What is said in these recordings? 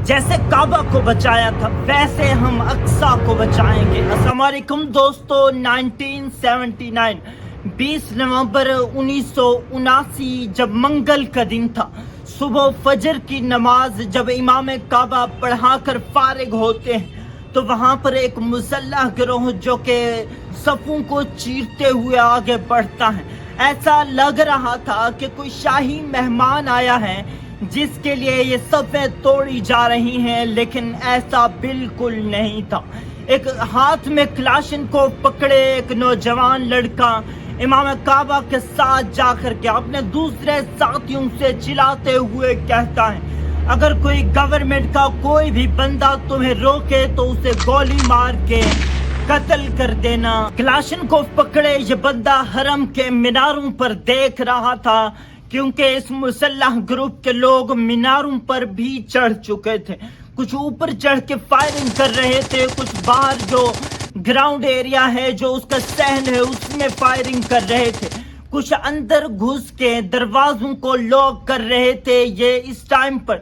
جیسے کعبہ کو بچایا تھا ویسے ہم اقصی کو بچائیں گے۔ السلام علیکم دوستو، 1979 20 نومبر 1979 جب منگل کا دن تھا، صبح فجر کی نماز جب امام کعبہ پڑھا کر فارغ ہوتے ہیں تو وہاں پر ایک مسلح گروہ جو کہ صفوں کو چیرتے ہوئے آگے بڑھتا ہے۔ ایسا لگ رہا تھا کہ کوئی شاہی مہمان آیا ہے جس کے لیے یہ صفیں توڑی جا رہی ہیں، لیکن ایسا بالکل نہیں تھا۔ ایک ہاتھ میں کلاشن کو پکڑے ایک نوجوان لڑکا امام کعبہ کے ساتھ جا کر کے اپنے دوسرے ساتھیوں سے چلاتے ہوئے کہتا ہے، اگر کوئی گورنمنٹ کا کوئی بھی بندہ تمہیں روکے تو اسے گولی مار کے قتل کر دینا۔ کلاشن کو پکڑے یہ بندہ حرم کے میناروں پر دیکھ رہا تھا، کیونکہ اس مسلح گروپ کے لوگ میناروں پر بھی چڑھ چکے تھے۔ کچھ اوپر چڑھ کے فائرنگ کر رہے تھے، کچھ باہر جو گراؤنڈ ایریا ہے جو اس کا صحن ہے اس میں فائرنگ کر رہے تھے، کچھ اندر گھس کے دروازوں کو لاک کر رہے تھے۔ یہ اس ٹائم پر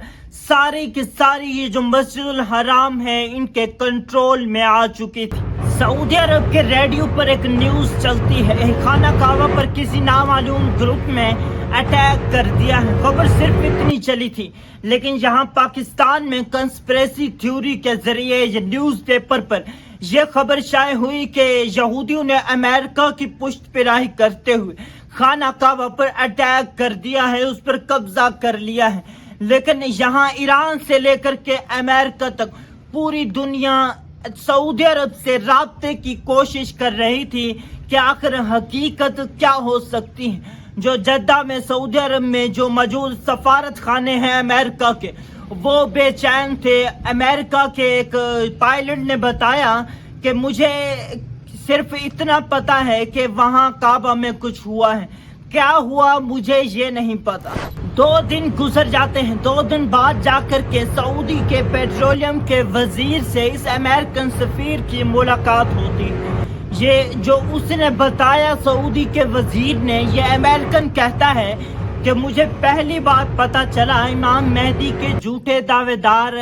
ساری کی ساری یہ جو مسجد الحرام ہے ان کے کنٹرول میں آ چکی تھی۔ سعودی عرب کے ریڈیو پر ایک نیوز چلتی ہے، خانہ کعبہ پر کسی نامعلوم گروپ میں اٹیک کر دیا ہے۔ خبر صرف اتنی چلی تھی، لیکن یہاں پاکستان میں کنسپریسی تھیوری کے ذریعے یہ نیوز پیپر پر یہ خبر شائع ہوئی کہ یہودیوں نے امریکہ کی پشت پناہی کرتے ہوئے خانہ کعبہ پر اٹیک کر دیا ہے، اس پر قبضہ کر لیا ہے۔ لیکن یہاں ایران سے لے کر کے امریکہ تک پوری دنیا سعودی عرب سے رابطے کی کوشش کر رہی تھی کہ آخر حقیقت کیا ہو سکتی ہے۔ جو جدہ میں سعودی عرب میں جو موجود سفارت خانے ہیں امریکہ کے، وہ بے چین تھے۔ امریکہ کے ایک پائلٹ نے بتایا کہ مجھے صرف اتنا پتا ہے کہ وہاں کعبہ میں کچھ ہوا ہے، کیا ہوا مجھے یہ نہیں پتا۔ 2 دن گزر جاتے ہیں، 2 دن بعد جا کر کے سعودی کے پیٹرولیم کے وزیر سے اس امریکن سفیر کی ملاقات ہوتی ہے۔ یہ جو اس نے بتایا سعودی کے وزیر نے، یہ امریکن کہتا ہے کہ مجھے پہلی بار پتا چلا امام مہدی کے جھوٹے دعوے دار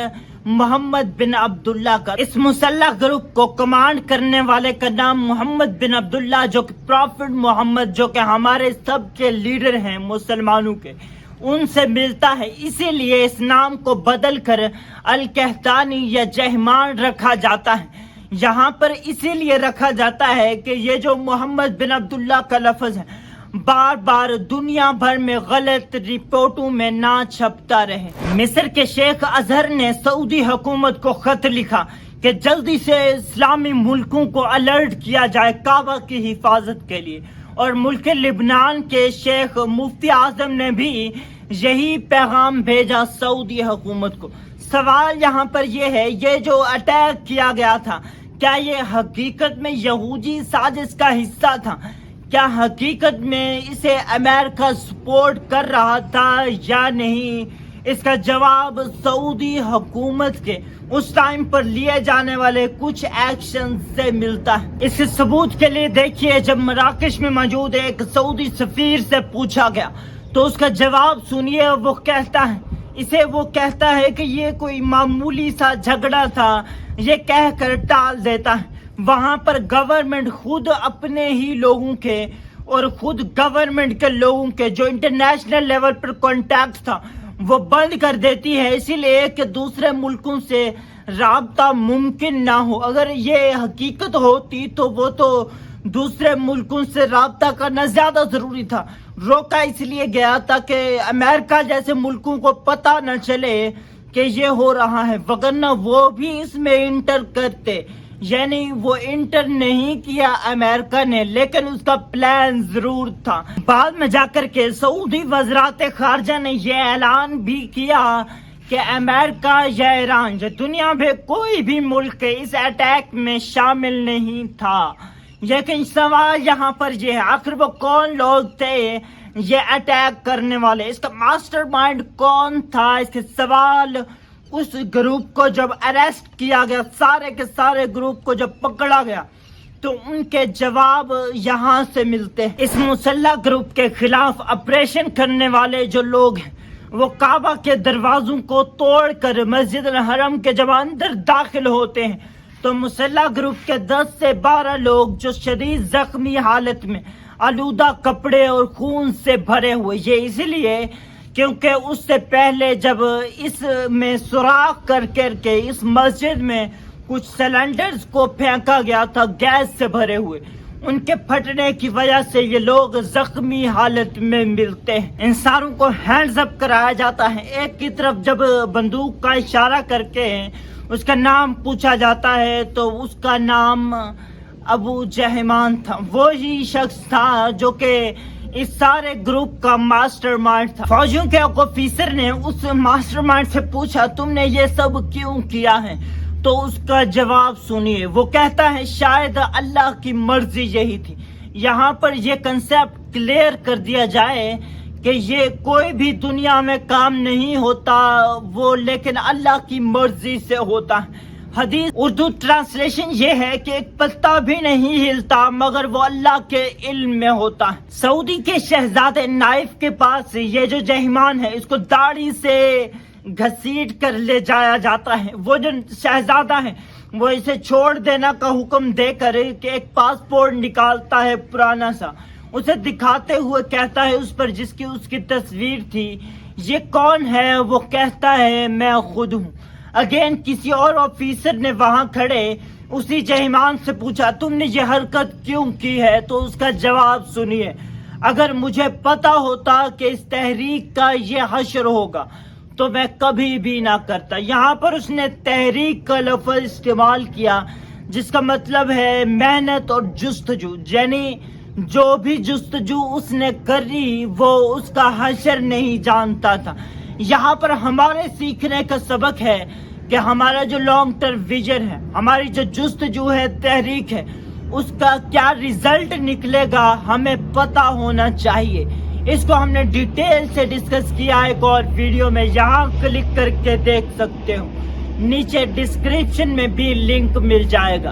محمد بن عبداللہ کا۔ اس مسلح گروپ کو کمانڈ کرنے والے کا نام محمد بن عبداللہ، جو کہ پروفٹ محمد جو کہ ہمارے سب کے لیڈر ہیں مسلمانوں کے، ان سے ملتا ہے۔ اسی لیے اس نام کو بدل کر القحطانی یا جہمان رکھا جاتا ہے۔ یہاں پر اسی لیے رکھا جاتا ہے کہ یہ جو محمد بن عبداللہ کا لفظ ہے بار بار دنیا بھر میں غلط رپورٹوں میں نہ چھپتا رہے۔ مصر کے شیخ ازہر نے سعودی حکومت کو خط لکھا کہ جلدی سے اسلامی ملکوں کو الرٹ کیا جائے کعبہ کی حفاظت کے لیے، اور ملک لبنان کے شیخ مفتی اعظم نے بھی یہی پیغام بھیجا سعودی حکومت کو۔ سوال یہاں پر یہ ہے، یہ جو اٹیک کیا گیا تھا کیا یہ حقیقت میں یہودی سازش کا حصہ تھا؟ کیا حقیقت میں اسے امریکہ سپورٹ کر رہا تھا یا نہیں؟ اس کا جواب سعودی حکومت کے اس ٹائم پر لیے جانے والے کچھ ایکشن سے ملتا ہے۔ اس کے ثبوت کے لیے دیکھیے، جب مراکش میں موجود ایک سعودی سفیر سے پوچھا گیا تو اس کا جواب سنیے۔ وہ کہتا ہے کہ یہ کوئی معمولی سا جھگڑا تھا، یہ کہہ کر ٹال دیتا ہے۔ وہاں پر گورنمنٹ خود اپنے ہی لوگوں کے اور خود گورنمنٹ کے لوگوں کے جو انٹرنیشنل لیول پر کانٹیکٹ تھا وہ بند کر دیتی ہے، اسی لیے کہ دوسرے ملکوں سے رابطہ ممکن نہ ہو۔ اگر یہ حقیقت ہوتی تو وہ تو دوسرے ملکوں سے رابطہ کرنا زیادہ ضروری تھا۔ روکا اس لیے گیا تاکہ امریکہ جیسے ملکوں کو پتہ نہ چلے کہ یہ ہو رہا ہے، وگرنہ وہ بھی اس میں انٹر کرتے۔ یعنی وہ انٹر نہیں کیا امریکہ نے، لیکن اس کا پلان ضرور تھا۔ بعد میں جا کر کے سعودی وزارت خارجہ نے یہ اعلان بھی کیا کہ امریکہ یا ایران یا دنیا میں کوئی بھی ملک اس اٹیک میں شامل نہیں تھا۔ لیکن سوال یہاں پر یہ ہے، آخر وہ کون لوگ تھے یہ اٹیک کرنے والے؟ اس کا ماسٹر مائنڈ کون تھا؟ اس کے سوال اس گروپ کو جب اریسٹ کیا گیا، سارے کے سارے گروپ کو جب پکڑا گیا تو ان کے جواب یہاں سے ملتے ہیں۔ اس مسلح گروپ کے خلاف آپریشن کرنے والے جو لوگ ہیں وہ کعبہ کے دروازوں کو توڑ کر مسجد الحرم کے جب اندر داخل ہوتے ہیں تو مسلح گروپ کے 10 سے 12 لوگ جو شدید زخمی حالت میں آلودہ کپڑے اور خون سے بھرے ہوئے، یہ اس لیے کیونکہ اس سے پہلے جب اس میں سوراخ کر کے اس مسجد میں کچھ سلنڈرز کو پھینکا گیا تھا گیس سے بھرے ہوئے، ان کے پھٹنے کی وجہ سے یہ لوگ زخمی حالت میں ملتے ہیں۔ ان ساروں کو ہینڈز اپ کرایا جاتا ہے۔ ایک کی طرف جب بندوق کا اشارہ کر کے اس کا نام پوچھا جاتا ہے تو اس کا نام ابو جہمان تھا، وہی شخص تھا جو کہ اس سارے گروپ کا ماسٹر مائنڈ تھا۔ فوجیوں کے ایک آفیسر نے اس ماسٹر مائنڈ سے پوچھا تم نے یہ سب کیوں کیا ہے؟ تو اس کا جواب سنیے، وہ کہتا ہے شاید اللہ کی مرضی یہی تھی۔ یہاں پر یہ کنسیپٹ کلیئر کر دیا جائے کہ یہ کوئی بھی دنیا میں کام نہیں ہوتا وہ لیکن اللہ کی مرضی سے ہوتا ہے۔ حدیث اردو ٹرانسلیشن یہ ہے کہ ایک پتا بھی نہیں ہلتا مگر وہ اللہ کے علم میں ہوتا ہے۔ سعودی کے شہزادے نائف کے پاس یہ جو جہمان ہے اس کو داڑھی سے گھسیٹ کر لے جایا جاتا ہے۔ وہ جو شہزادہ ہے وہ اسے چھوڑ دینا کا حکم دے کر کہ ایک پاسپورٹ نکالتا ہے پرانا سا، اسے دکھاتے ہوئے کہتا ہے اس پر جس کی تصویر تھی، یہ کون ہے؟ وہ کہتا ہے میں خود ہوں۔ اگین کسی اور آفیسر نے وہاں کھڑے اسی جہمان سے پوچھا تم نے یہ حرکت کیوں کی ہے؟ تو اس کا جواب سنیے، اگر مجھے پتا ہوتا کہ اس تحریک کا یہ حشر ہوگا تو میں کبھی بھی نہ کرتا۔ یہاں پر اس نے تحریک کا لفظ استعمال کیا جس کا مطلب ہے محنت اور جستجو، یعنی جو بھی جستجو اس نے کری وہ اس کا حشر نہیں جانتا تھا۔ یہاں پر ہمارے سیکھنے کا سبق ہے کہ ہمارا جو لانگ ٹرم ویژن ہے، ہماری جو جستجو ہے، تحریک ہے، اس کا کیا ریزلٹ نکلے گا ہمیں پتا ہونا چاہیے۔ اس کو ہم نے ڈیٹیل سے ڈسکس کیا ایک اور ویڈیو میں، یہاں کلک کر کے دیکھ سکتے ہو، نیچے ڈسکرپشن میں بھی لنک مل جائے گا۔